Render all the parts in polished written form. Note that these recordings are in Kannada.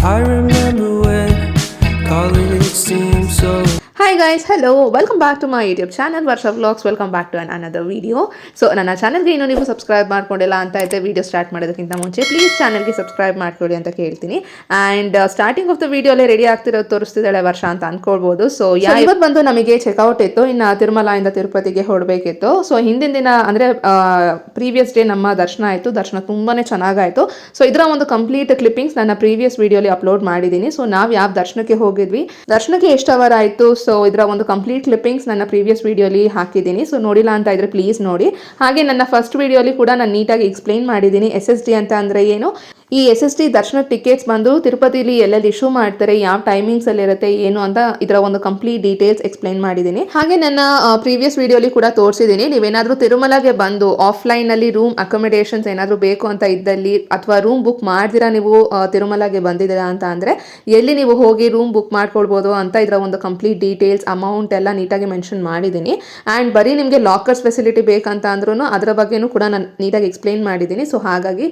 I remember when calling it seemed so. Hi guys, hello, welcome back to my YouTube channel Varsha vlogs. Welcome back to another video. So ನನ್ನ ಚಾನಲ್ಗೆ ಇನ್ನೂ ನೀವು ಸಬ್ಸ್ಕ್ರೈಬ್ ಮಾಡ್ಕೊಂಡಿಲ್ಲ ಅಂತ ಇದ್ದೆ, ವಿಡಿಯೋ ಸ್ಟಾರ್ಟ್ ಮಾಡೋದಕ್ಕಿಂತ ಮುಂಚೆ ಪ್ಲೀಸ್ ಚಾನಲ್ಗೆ ಸಬ್ಸ್ಕ್ರೈಬ್ ಮಾಡ್ಕೊಳ್ಳಿ ಅಂತ ಕೇಳ್ತೀನಿ. ಆ್ಯಂಡ್ ಸ್ಟಾರ್ಟಿಂಗ್ ಆಫ್ ದ ವಿಡಿಯೋಲ್ಲೇ ರೆಡಿ ಆಗ್ತಿರೋದು ತೋರಿಸ್ತಿದ್ದಾಳೆ ವರ್ಷ ಅಂತ ಅನ್ಕೊಳ್ಬೋದು. ಸೊ ಇವತ್ತು ಬಂದು ನಮಗೆ ಚೆಕ್ಔಟ್ ಇತ್ತು, ಇನ್ನು ತಿರುಮಲದಿಂದ ತಿರುಪತಿಗೆ ಹೊರಬೇಕಿತ್ತು. ಸೊ ಹಿಂದಿನ ದಿನ ಅಂದರೆ ಪ್ರೀವಿಯಸ್ ಡೇ ನಮ್ಮ ದರ್ಶನ ಆಯಿತು. ದರ್ಶನ ತುಂಬಾ ಚೆನ್ನಾಗಾಯಿತು. ಸೊ ಇದರ ಒಂದು ಕಂಪ್ಲೀಟ್ ಕ್ಲಿಪ್ಪಿಂಗ್ಸ್ ನನ್ನ ಪ್ರೀವಿಯಸ್ ವಿಡಿಯೋಲಿ ಅಪ್ಲೋಡ್ ಮಾಡಿದ್ದೀನಿ. ಸೊ ನಾವು ಯಾವ ದರ್ಶನಕ್ಕೆ ಹೋಗಿದ್ವಿ, ದರ್ಶನಕ್ಕೆ ಎಷ್ಟು ಅವರ್ ಆಯಿತು, ಸೊ ಇದರ ಒಂದು ಕಂಪ್ಲೀಟ್ ಕ್ಲಿಪ್ಪಿಂಗ್ಸ್ ನನ್ನ ಪ್ರೀವಿಯಸ್ ವಿಡಿಯೋಲಿ ಹಾಕಿದ್ದೀನಿ. ಸೊ ನೋಡಿಲ್ಲ ಅಂತ ಇದ್ರೆ ಪ್ಲೀಸ್ ನೋಡಿ. ಹಾಗೆ ನನ್ನ ಫಸ್ಟ್ ವಿಡಿಯೋಲಿ ಕೂಡ ನಾನು ನೀಟಾಗಿ ಎಕ್ಸ್ಪ್ಲೈನ್ ಮಾಡಿದ್ದೀನಿ SSD ಅಂತ ಅಂದರೆ ಏನು, ಈ SSD ದರ್ಶನ ಟಿಕೆಟ್ಸ್ ಬಂದು ತಿರುಪತಿಲಿ ಎಲ್ಲೆಲ್ಲಿ ಇಶ್ಯೂ ಮಾಡ್ತಾರೆ, ಯಾವ ಟೈಮಿಂಗ್ಸ್ ಅಲ್ಲಿ ಇರುತ್ತೆ ಏನು ಅಂತ ಇದರ ಒಂದು ಕಂಪ್ಲೀಟ್ ಡೀಟೇಲ್ಸ್ ಎಕ್ಸ್ಪ್ಲೈನ್ ಮಾಡಿದ್ದೀನಿ. ಹಾಗೆ ನನ್ನ ಪ್ರೀವಿಯಸ್ ವಿಡಿಯೋಲಿ ಕೂಡ ತೋರಿಸಿದ್ದೀನಿ. ನೀವೇನಾದರೂ ತಿರುಮಲಗೆ ಬಂದು ಆಫ್ಲೈನ್ ಅಲ್ಲಿ ರೂಮ್ ಅಕೊಮಿಡೇಷನ್ಸ್ ಏನಾದರೂ ಬೇಕು ಅಂತ ಇದ್ದಲ್ಲಿ, ಅಥವಾ ರೂಮ್ ಬುಕ್ ಮಾಡ್ದಿರಾ ನೀವು ತಿರುಮಲಗೆ ಬಂದಿದ್ದೀರಾ ಅಂತ ಅಂದರೆ ಎಲ್ಲಿ ನೀವು ಹೋಗಿ ರೂಮ್ ಬುಕ್ ಮಾಡ್ಕೊಳ್ಬೋದು ಅಂತ ಇದರ ಒಂದು ಕಂಪ್ಲೀಟ್ ಡೀಟೇಲ್ಸ್, ಅಮೌಂಟ್ ಎಲ್ಲ ನೀಟಾಗಿ ಮೆನ್ಷನ್ ಮಾಡಿದ್ದೀನಿ. ಆ್ಯಂಡ್ ಬರೀ ನಿಮಗೆ ಲಾಕರ್ಸ್ ಫೆಸಿಲಿಟಿ ಬೇಕಂತ ಅಂದ್ರೂ ಅದರ ಬಗ್ಗೆನೂ ಕೂಡ ನಾನು ನೀಟಾಗಿ ಎಕ್ಸ್ಪ್ಲೈನ್ ಮಾಡಿದ್ದೀನಿ. ಸೊ ಹಾಗಾಗಿ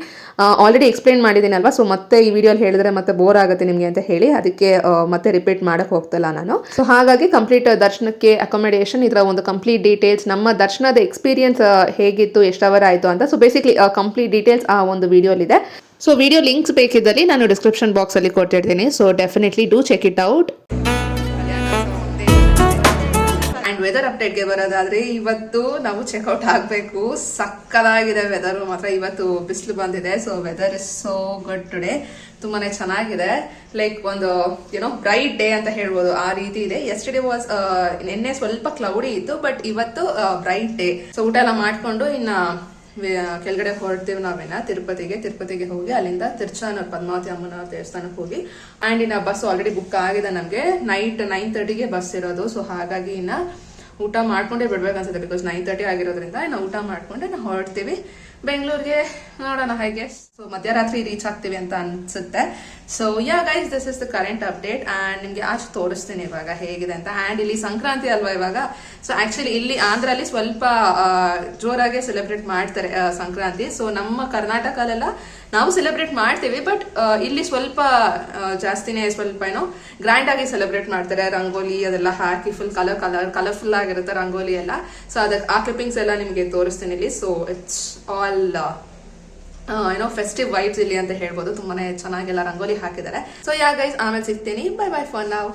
ಆಲ್ರೆಡಿ ಎಕ್ಸ್ಪ್ಲೈನ್ ಮಾಡಿದ್ದೀನಿ ಅಲ್ವಾ. ಸೊ ಮತ್ತೆ ಈ ವಿಡಿಯೋಲಿ ಹೇಳಿದ್ರೆ ಮತ್ತೆ ಬೋರ್ ಆಗುತ್ತೆ ನಿಮಗೆ ಅಂತ ಹೇಳಿ ಅದಕ್ಕೆ ಮತ್ತೆ ರಿಪೀಟ್ ಮಾಡಕ್ಕೆ ಹೋಗ್ತಿಲ್ಲ ನಾನು. ಸೊ ಹಾಗಾಗಿ ಕಂಪ್ಲೀಟ್ ದರ್ಶನಕ್ಕೆ ಅಕೊಮಿಡೇಷನ್, ಇದರ ಒಂದು ಕಂಪ್ಲೀಟ್ ಡೀಟೇಲ್ಸ್, ನಮ್ಮ ದರ್ಶನದ ಎಕ್ಸ್ಪೀರಿಯನ್ಸ್ ಹೇಗಿತ್ತು, ಎಷ್ಟು ಅವರ್ ಆಯಿತು ಅಂತ, ಸೊ ಬೇಸಿಕ್ಲಿ ಕಂಪ್ಲೀಟ್ ಡೀಟೇಲ್ಸ್ ಆ ಒಂದು ವಿಡಿಯೋಲಿದೆ. ಸೊ ವಿಡಿಯೋ ಲಿಂಕ್ಸ್ ಬೇಕಿದ್ದಲ್ಲಿ ನಾನು ಡಿಸ್ಕ್ರಿಪ್ಷನ್ ಬಾಕ್ಸಲ್ಲಿ ಕೊಟ್ಟಿರ್ತೀನಿ. So definitely do check it out. And weather ಅಪ್ಡೇಟ್ಗೆ ಬರೋದಾದ್ರೆ ಇವತ್ತು ನಾವು ಚೆಕ್ಔಟ್ ಆಗಬೇಕು. ಸಕ್ಕದಾಗಿದೆ ವೆದರ್ ಮಾತ್ರ. ಇವತ್ತು ಬಿಸಿಲು ಬಂದಿದೆ. So weather is so good today. ತುಂಬಾನೇ ಚೆನ್ನಾಗಿದೆ. ಲೈಕ್ ಒಂದು ಬ್ರೈಟ್ ಡೇ ಅಂತ ಹೇಳ್ಬೋದು, ಆ ರೀತಿ ಇದೆ. ಯೆಸ್ಟರ್ಡೇ ವಾಸ್ ನಿನ್ನೆ ಸ್ವಲ್ಪ ಕ್ಲೌಡಿ ಇತ್ತು, ಬಟ್ ಇವತ್ತು ಬ್ರೈಟ್ ಡೇ. ಸೊ ಊಟ ಎಲ್ಲ ಮಾಡ್ಕೊಂಡು ಇನ್ನ ಕೆಳಗಡೆ ಹೊರಡ್ತೀವಿ ನಾವೇನ ತಿರುಪತಿಗೆ ಹೋಗಿ ಅಲ್ಲಿಂದ ತಿರುಚಾನೂರು ಪದ್ಮಾವತಿ ಅಮ್ಮನ ದೇವಸ್ಥಾನಕ್ಕೆ ಹೋಗಿ. ಆ್ಯಂಡ್ ಇನ್ನ ಬಸ್ ಆಲ್ರೆಡಿ ಬುಕ್ ಆಗಿದೆ ನಮಗೆ. ನೈಟ್ 9:30ಗೆ ಬಸ್ ಇರೋದು. ಸೊ ಹಾಗಾಗಿ ಇನ್ನ ಊಟ ಮಾಡ್ಕೊಂಡೇ ಬಿಡ್ಬೇಕನ್ಸುತ್ತೆ, ಬಿಕಾಸ್ 9:30 ಆಗಿರೋದ್ರಿಂದ ಇನ್ನು ಊಟ ಮಾಡ್ಕೊಂಡೆ ನಾವು ಹೊರಡ್ತೀವಿ ಬೆಂಗಳೂರಿಗೆ. ನೋಡೋಣ ಹೇಗೆ. ಸೊ ಮಧ್ಯರಾತ್ರಿ ರೀಚ್ ಆಗ್ತೀವಿ ಅಂತ ಅನ್ಸುತ್ತೆ. So ya guys, this is the current update. And ನಿಮಗೆ ಆಚೆ ತೋರಿಸ್ತೀನಿ ಇವಾಗ ಹೇಗಿದೆ ಅಂತ. ಆ್ಯಂಡ್ ಇಲ್ಲಿ ಸಂಕ್ರಾಂತಿ ಅಲ್ವಾ ಇವಾಗ. ಸೊ ಆಕ್ಚುಲಿ ಇಲ್ಲಿ ಆಂಧ್ರಲ್ಲಿ ಸ್ವಲ್ಪ ಜೋರಾಗೆ ಸೆಲೆಬ್ರೇಟ್ ಮಾಡ್ತಾರೆ ಸಂಕ್ರಾಂತಿ. ಸೊ ನಮ್ಮ ಕರ್ನಾಟಕದಲ್ಲೆಲ್ಲ ನಾವು ಸೆಲೆಬ್ರೇಟ್ ಮಾಡ್ತೀವಿ, ಬಟ್ ಇಲ್ಲಿ ಸ್ವಲ್ಪ ಜಾಸ್ತಿನೇ ಸ್ವಲ್ಪ ಗ್ರ್ಯಾಂಡ್ ಆಗಿ ಸೆಲೆಬ್ರೇಟ್ ಮಾಡ್ತಾರೆ. ರಂಗೋಲಿ ಅದೆಲ್ಲ ಹಾಕಿ ಫುಲ್ ಕಲರ್ಫುಲ್ ಆಗಿರುತ್ತೆ ರಂಗೋಲಿ ಎಲ್ಲ. ಸೊ ಅದಕ್ಕೆ ಆ ಕ್ಲಿಪ್ಪಿಂಗ್ಸ್ ಎಲ್ಲ ನಿಮಗೆ ತೋರಿಸ್ತೀನಿ ಇಲ್ಲಿ. So it's all festive vibes ಇಲ್ಲಿ ಅಂತ ಹೇಳ್ಬೋದು. ತುಂಬಾನೇ ಚೆನ್ನಾಗೆಲ್ಲ ರಂಗೋಲಿ ಹಾಕಿದ್ದಾರೆ. ಸೊ ಯಾ ಗೈಸ್, ಆಮೇಲೆ ಸಿಗ್ತೀನಿ. Bye bye for now.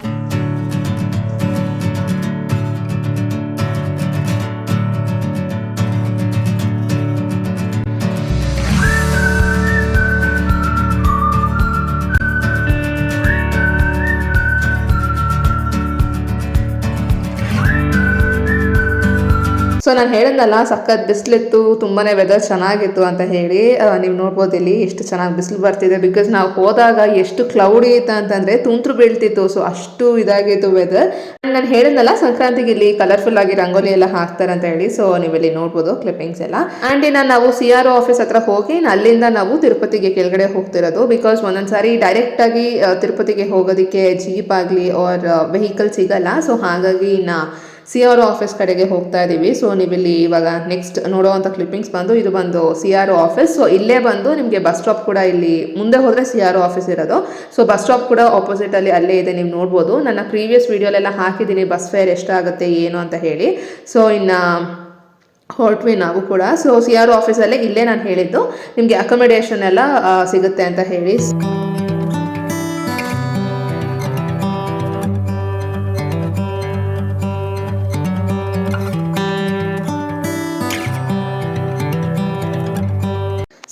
So ನಾನು ಹೇಳಿದ್ನಲ್ಲ ಸಖತ್ ಬಿಸಿಲಿತ್ತು, ತುಂಬಾನೇ ವೆದರ್ ಚೆನ್ನಾಗಿತ್ತು ಅಂತ ಹೇಳಿ. ನೀವು ನೋಡ್ಬೋದು ಇಲ್ಲಿ ಎಷ್ಟು ಚೆನ್ನಾಗಿ ಬಿಸಿಲು ಬರ್ತಿದೆ. ಬಿಕಾಸ್ ನಾವು ಹೋದಾಗ ಎಷ್ಟು ಕ್ಲೌಡಿ ಇತ್ತು ಅಂತಂದ್ರೆ ತುಂತುರು ಬೀಳ್ತಿತ್ತು. ಸೊ ಅಷ್ಟು ಇದಾಗಿತ್ತು ವೆದರ್. ನಾನು ಹೇಳಿದ್ನಲ್ಲ ಸಂಕ್ರಾಂತಿಗೆ ಇಲ್ಲಿ ಕಲರ್ಫುಲ್ ಆಗಿ ರಂಗೋಲಿ ಎಲ್ಲ ಹಾಕ್ತಾರೆ ಅಂತ ಹೇಳಿ. ಸೊ ನೀವಿಲ್ಲಿ ನೋಡ್ಬೋದು ಕ್ಲಿಪ್ಪಿಂಗ್ಸ್ ಎಲ್ಲ. ಆ್ಯಂಡ್ ಇನ್ನು ನಾವು CRO ಆಫೀಸ್ ಹತ್ರ ಹೋಗಿ ಅಲ್ಲಿಂದ ನಾವು ತಿರುಪತಿಗೆ ಕೆಳಗಡೆ ಹೋಗ್ತಿರೋದು. ಬಿಕಾಸ್ ಒಂದೊಂದ್ಸಾರಿ ಡೈರೆಕ್ಟ್ ಆಗಿ ತಿರುಪತಿಗೆ ಹೋಗೋದಕ್ಕೆ ಜೀಪ್ ಆಗಲಿ ಆರ್ ವೆಹಿಕಲ್ ಸಿಗಲ್ಲ. ಸೊ ಹಾಗಾಗಿ ಇನ್ನು CRO ಆಫೀಸ್ ಕಡೆಗೆ ಹೋಗ್ತಾ ಇದ್ದೀವಿ. ಸೊ ನೀವಿಲ್ಲಿ ಇವಾಗ ನೆಕ್ಸ್ಟ್ ನೋಡೋವಂಥ ಕ್ಲಿಪ್ಪಿಂಗ್ಸ್ ಬಂದು ಇದು ಬಂದು CRO ಆಫೀಸ್. ಸೊ ಇಲ್ಲೇ ಬಂದು ನಿಮಗೆ ಬಸ್ ಸ್ಟಾಪ್ ಕೂಡ ಇಲ್ಲಿ ಮುಂದೆ ಹೋದರೆ CRO ಆಫೀಸ್ ಇರೋದು. ಸೊ ಬಸ್ ಸ್ಟಾಪ್ ಕೂಡ ಆಪೋಸಿಟಲ್ಲಿ ಅಲ್ಲೇ ಇದೆ, ನೀವು ನೋಡ್ಬೋದು. ನನ್ನ ಪ್ರೀವಿಯಸ್ ವಿಡಿಯೋಲೆಲ್ಲ ಹಾಕಿದ್ದೀನಿ ಬಸ್ ಫೇರ್ ಎಷ್ಟಾಗುತ್ತೆ ಏನು ಅಂತ ಹೇಳಿ. ಸೊ ಇನ್ನು ಹೊರಟ್ವಿ ನಾವು ಕೂಡ. ಸೊ CRO ಆಫೀಸಲ್ಲೇ ಇಲ್ಲೇ ನಾನು ಹೇಳಿದ್ದು ನಿಮಗೆ ಅಕೊಮಿಡೇಷನ್ ಎಲ್ಲ ಸಿಗುತ್ತೆ ಅಂತ ಹೇಳಿ.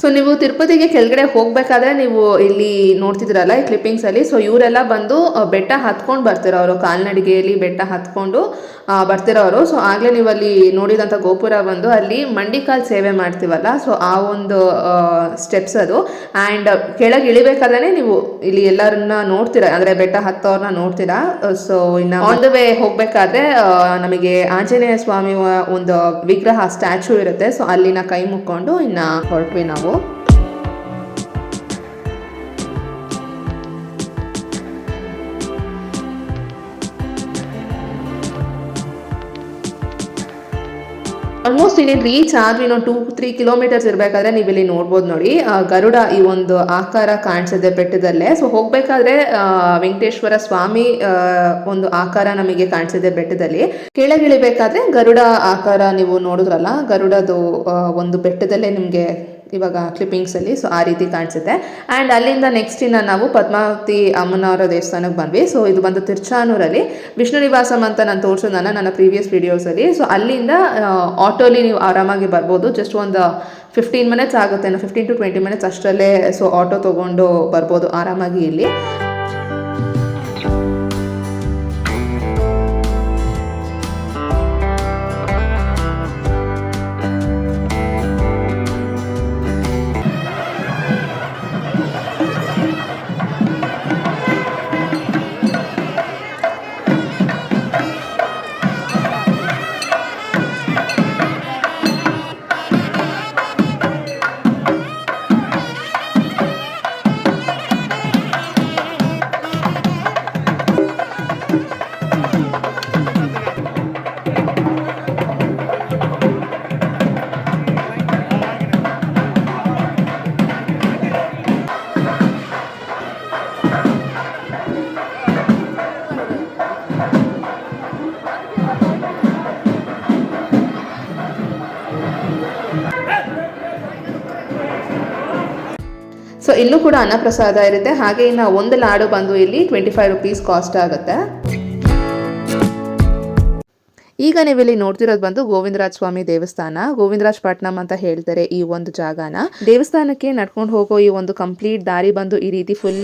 ಸೊ ನೀವು ತಿರುಪತಿಗೆ ಕೆಳಗಡೆ ಹೋಗಬೇಕಾದ್ರೆ ನೀವು ಇಲ್ಲಿ ನೋಡ್ತಿದ್ರಲ್ಲ ಈ ಕ್ಲಿಪ್ಪಿಂಗ್ಸಲ್ಲಿ. ಸೊ ಇವರೆಲ್ಲ ಬಂದು ಬೆಟ್ಟ ಹತ್ಕೊಂಡು ಬರ್ತಿರೋರು, ಕಾಲ್ನಡಿಗೆಯಲ್ಲಿ ಬೆಟ್ಟ ಹತ್ಕೊಂಡು ಬರ್ತಿರೋರು. ಸೊ ಆಗಲೇ ನೀವು ಅಲ್ಲಿ ನೋಡಿದಂಥ ಗೋಪುರ ಬಂದು ಅಲ್ಲಿ ಮಂಡಿಕಾಲ್ ಸೇವೆ ಮಾಡ್ತೀವಲ್ಲ, ಸೊ ಆ ಒಂದು ಸ್ಟೆಪ್ಸ್ ಅದು. ಆ್ಯಂಡ್ ಕೆಳಗೆ ಇಳಿಬೇಕಾದ್ರೆ ನೀವು ಇಲ್ಲಿ ಎಲ್ಲರನ್ನ ನೋಡ್ತೀರಾ, ಅಂದರೆ ಬೆಟ್ಟ ಹತ್ತೋರ್ನ ನೋಡ್ತೀರಾ. ಸೊ ಇನ್ನು ಆನ್ ದ ವೇ ಹೋಗಬೇಕಾದ್ರೆ ನಮಗೆ ಆಂಜನೇಯ ಸ್ವಾಮಿ ಒಂದು ವಿಗ್ರಹ ಸ್ಟ್ಯಾಚು ಇರುತ್ತೆ. ಸೊ ಅಲ್ಲಿನ ಕೈ ಮುಕ್ಕೊಂಡು ಇನ್ನು ಹೊರಟ್ವಿ ನಾವು. ಆಲ್ಮೋಸ್ಟ್ ಇನ್ನೇನು ರೀಚ್ ಆದ್ವಿ, ಇನ್ನೊಂದು 2-3 ಕಿಲೋಮೀಟರ್ಸ್ ಇರಬೇಕಾದ್ರೆ ನೀವು ಇಲ್ಲಿ ನೋಡ್ಬೋದು ನೋಡಿ, ಗರುಡ ಈ ಒಂದು ಆಕಾರ ಕಾಣಿಸಿದೆ ಬೆಟ್ಟದಲ್ಲೇ. ಸೊ ಹೋಗ್ಬೇಕಾದ್ರೆ ವೆಂಕಟೇಶ್ವರ ಸ್ವಾಮಿ ಒಂದು ಆಕಾರ ನಮಗೆ ಕಾಣಿಸಿದೆ ಬೆಟ್ಟದಲ್ಲಿ. ಕೆಳಗಿಳಿಬೇಕಾದ್ರೆ ಗರುಡ ಆಕಾರ ನೀವು ನೋಡಿದ್ರಲ್ಲ, ಗರುಡದು ಒಂದು ಬೆಟ್ಟದಲ್ಲೇ ನಿಮಗೆ ಇವಾಗ ಕ್ಲಿಪ್ಪಿಂಗ್ಸಲ್ಲಿ ಸೊ ಆ ರೀತಿ ಕಾಣಿಸುತ್ತೆ. ಆ್ಯಂಡ್ ಅಲ್ಲಿಂದ ನೆಕ್ಸ್ಟ್ ಇನ್ನು ನಾವು ಪದ್ಮಾವತಿ ಅಮ್ಮನವರ ದೇವಸ್ಥಾನಕ್ಕೆ ಬಂದ್ವಿ. ಸೊ ಇದು ಬಂದು ತಿರುಚಾನೂರಲ್ಲಿ ವಿಷ್ಣು ನಿವಾಸಂ ಅಂತ ನಾನು ತೋರಿಸೋದನ್ನ ನನ್ನ ಪ್ರೀವಿಯಸ್ ವೀಡಿಯೋಸಲ್ಲಿ. ಸೊ ಅಲ್ಲಿಂದ ಆಟೋಲಿ ನೀವು ಆರಾಮಾಗಿ ಬರ್ಬೋದು. ಜಸ್ಟ್ ಒಂದು 15 ಮಿನಿಟ್ಸ್ ಆಗುತ್ತೆ, 15 to 20 ಮಿನಿಟ್ಸ್ ಅಷ್ಟರಲ್ಲೇ ಸೊ ಆಟೋ ತೊಗೊಂಡು ಬರ್ಬೋದು ಆರಾಮಾಗಿ ಇಲ್ಲಿ. ಸೊ ಇಲ್ಲೂ ಕೂಡ ಅನ್ನಪ್ರಸಾದ ಇರುತ್ತೆ. ಹಾಗೆ ಇನ್ನು ಒಂದು ಲಾಡು ಬಂದು ಇಲ್ಲಿ 25 ರುಪೀಸ್ ಕಾಸ್ಟ್ ಆಗುತ್ತೆ. ಈಗ ನೀವಿಲ್ಲಿ ನೋಡ್ತಿರೋದು ಬಂದು ಗೋವಿಂದರಾಜ ಸ್ವಾಮಿ ದೇವಸ್ಥಾನ, ಗೋವಿಂದರಾಜ್ ಪಟ್ನಂ ಅಂತ ಹೇಳ್ತಾರೆ ಈ ಒಂದು ಜಾಗನ. ದೇವಸ್ಥಾನಕ್ಕೆ ನಡ್ಕೊಂಡು ಹೋಗೋ ಈ ಒಂದು ಕಂಪ್ಲೀಟ್ ದಾರಿ ಬಂದು ಈ ರೀತಿ ಫುಲ್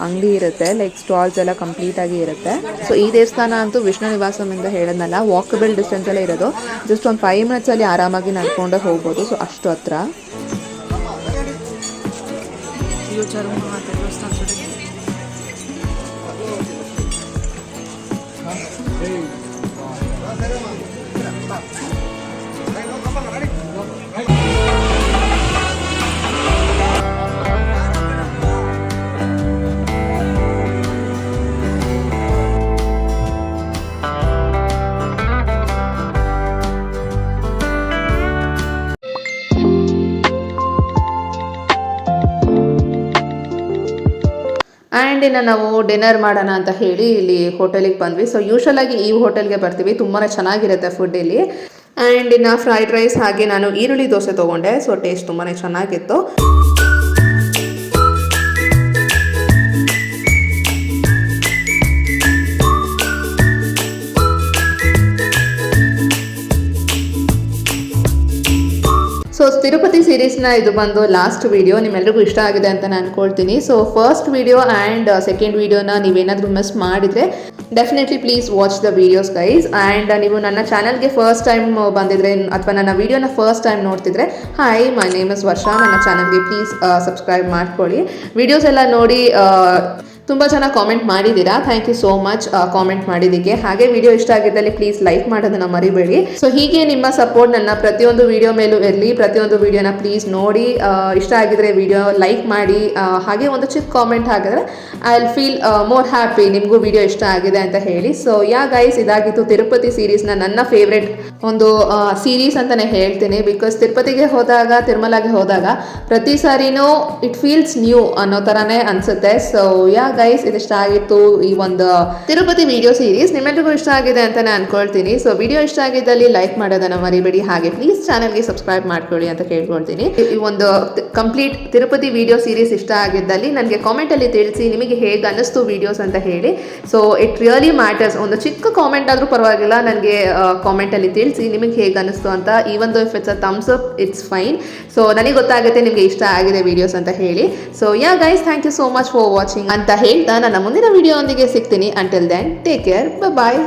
ಅಂಗಡಿ ಇರುತ್ತೆ, ಲೈಕ್ ಸ್ಟಾಲ್ಸ್ ಎಲ್ಲ ಕಂಪ್ಲೀಟ್ ಆಗಿ ಇರುತ್ತೆ. ಸೊ ಈ ದೇವಸ್ಥಾನ ಅಂತೂ ವಿಷ್ಣು ನಿವಾಸಂ ಇಂದ ಹೇಳದ್ನಲ್ಲ, ವಾಕಬಲ್ ಡಿಸ್ಟೆನ್ಸ್ ಅಲ್ಲೇ ಇರೋದು. ಜಸ್ಟ್ ಒಂದು 5 ಮಿನಿಟ್ಸ್ ಅಲ್ಲಿ ಆರಾಮಾಗಿ ನಡ್ಕೊಂಡು ಹೋಗ್ಬೋದು. ಸೊ ಅಷ್ಟು ಹತ್ರ. ಆ್ಯಂಡ್ ಇನ್ನು ನಾವು ಡಿನ್ನರ್ ಮಾಡೋಣ ಅಂತ ಹೇಳಿ ಇಲ್ಲಿ ಹೋಟೆಲಿಗೆ ಬಂದ್ವಿ. ಸೊ ಯೂಶಲ್ ಆಗಿ ಈ ಹೋಟೆಲ್ಗೆ ಬರ್ತೀವಿ, ತುಂಬಾ ಚೆನ್ನಾಗಿರುತ್ತೆ ಫುಡ್ ಇಲ್ಲಿ. ಆ್ಯಂಡ್ ಇನ್ನು ಫ್ರೈಡ್ ರೈಸ್ ಹಾಗೆ ನಾನು ಈರುಳ್ಳಿ ದೋಸೆ ತೊಗೊಂಡೆ. ಸೊ ಟೇಸ್ಟ್ ತುಂಬಾ ಚೆನ್ನಾಗಿತ್ತು. ಸೊ ತಿರುಪತಿ ಸೀರೀಸ್ನ ಇದು ಬಂದು ಲಾಸ್ಟ್ ವಿಡಿಯೋ. ನಿಮ್ಮೆಲ್ಲರಿಗೂ ಇಷ್ಟ ಆಗಿದೆ ಅಂತ ನಾನು ಅನ್ಕೊಳ್ತೀನಿ. So first video and second video ನೀವೇನಾದರೂ ಮಿಸ್ ಮಾಡಿದರೆ definitely please watch the videos guys. And ನೀವು ನನ್ನ ಚಾನಲ್ಗೆ ಫಸ್ಟ್ ಟೈಮ್ ಬಂದಿದ್ರೆ ಅಥವಾ ನನ್ನ ವಿಡಿಯೋನ ಫಸ್ಟ್ ಟೈಮ್ ನೋಡ್ತಿದ್ರೆ, hi, my name is Varsha. ನನ್ನ ಚಾನಲ್ಗೆ ಪ್ಲೀಸ್ ಸಬ್ಸ್ಕ್ರೈಬ್ ಮಾಡ್ಕೊಳ್ಳಿ. ವಿಡಿಯೋಸ್ ಎಲ್ಲ ನೋಡಿ ತುಂಬ ಚೆನ್ನಾಗಿ ಕಾಮೆಂಟ್ ಮಾಡಿದ್ದೀರಾ. Thank you so much comment ಮಾಡಿದ್ದಕ್ಕೆ. ಹಾಗೆ ವಿಡಿಯೋ ಇಷ್ಟ ಆಗಿದ್ದಲ್ಲಿ ಪ್ಲೀಸ್ ಲೈಕ್ ಮಾಡೋದನ್ನ ಮರಿಬೇಡಿ. ಸೊ ಹೀಗೆ ನಿಮ್ಮ ಸಪೋರ್ಟ್ ನನ್ನ ಪ್ರತಿಯೊಂದು ವಿಡಿಯೋ ಮೇಲೂ ಇರಲಿ. ಪ್ರತಿಯೊಂದು ವಿಡಿಯೋನ ಪ್ಲೀಸ್ ನೋಡಿ, ಇಷ್ಟ ಆಗಿದ್ರೆ ವಿಡಿಯೋ ಲೈಕ್ ಮಾಡಿ, ಹಾಗೆ ಒಂದು ಚಿಕ್ಕ ಕಾಮೆಂಟ್ ಹಾಕಿದ್ರೆ I will feel more happy ನಿಮಗೂ ವಿಡಿಯೋ ಇಷ್ಟ ಆಗಿದೆ ಅಂತ ಹೇಳಿ. ಸೊ ಯಾ ಗೈಸ್, ಇದಾಗಿತ್ತು ತಿರುಪತಿ ಸೀರೀಸ್ನ ನನ್ನ ಫೇವ್ರೆಟ್ ಒಂದು ಸೀರೀಸ್ ಅಂತಲೇ ಹೇಳ್ತೀನಿ. ಬಿಕಾಸ್ ತಿರುಪತಿಗೆ ಹೋದಾಗ, ತಿರುಮಲಾಗೆ ಹೋದಾಗ ಪ್ರತಿ ಸಾರಿನೂ ಇಟ್ ಫೀಲ್ಸ್ ನ್ಯೂ ಅನ್ನೋ ಥರನೇ ಅನಿಸುತ್ತೆ. ಸೊ ಯಾ ಗೈಸ್, ಇದಿಷ್ಟ ಆಗಿತ್ತು ಈ ಒಂದು ತಿರುಪತಿ ವಿಡಿಯೋ ಸೀರೀಸ್. ನಿಮ್ಮೆಲ್ಲರಿಗೂ ಇಷ್ಟ ಆಗಿದೆ ಅಂತ ನಾನು ಅನ್ಕೊಳ್ತೀನಿ. ಸೊ ವಿಡಿಯೋ ಇಷ್ಟ ಆಗಿದ್ದಲ್ಲಿ ಲೈಕ್ ಮಾಡೋದನ್ನ ಮರಿಬೇಡಿ. ಹಾಗೆ ಪ್ಲೀಸ್ ಚಾನಲ್ಗೆ ಸಬ್ಸ್ಕ್ರೈಬ್ ಮಾಡ್ಕೊಳ್ಳಿ ಅಂತ ಕೇಳ್ಕೊಳ್ತೀನಿ. ಈ ಒಂದು ಕಂಪ್ಲೀಟ್ ತಿರುಪತಿ ವಿಡಿಯೋ ಸೀರೀಸ್ ಇಷ್ಟ ಆಗಿದ್ದಲ್ಲಿ ನನಗೆ ಕಾಮೆಂಟಲ್ಲಿ ತಿಳಿಸಿ ನಿಮಗೆ ಹೇಗೆ ಅನ್ನಿಸ್ತು ವಿಡಿಯೋಸ್ ಅಂತ ಹೇಳಿ. So it really matters. ಒಂದು ಚಿಕ್ಕ ಕಾಮೆಂಟ್ ಆದರೂ ಪರವಾಗಿಲ್ಲ, ನನಗೆ ಕಾಮೆಂಟಲ್ಲಿ ತಿಳಿಸಿ ನಿಮಗೆ ಹೇಗೆ ಅನ್ನಿಸ್ತು ಅಂತ. Even though if it's a thumbs up, it's fine. So ನನಗೆ ಗೊತ್ತಾಗುತ್ತೆ ನಿಮಗೆ ಇಷ್ಟ ಆಗಿದೆ ವಿಡಿಯೋಸ್ ಅಂತ ಹೇಳಿ. So ya guys, thank you so much for watching ಅಂತ ಹೇಳ್ತಾ ನನ್ನ ಮುಂದಿನ ವಿಡಿಯೋ ಒಂದಿಗೆ ಸಿಗ್ತೀನಿ. ಅಂಟಿಲ್ ದೆನ್ ಟೇಕ್ ಕೇರ್, ಬಾಯ್.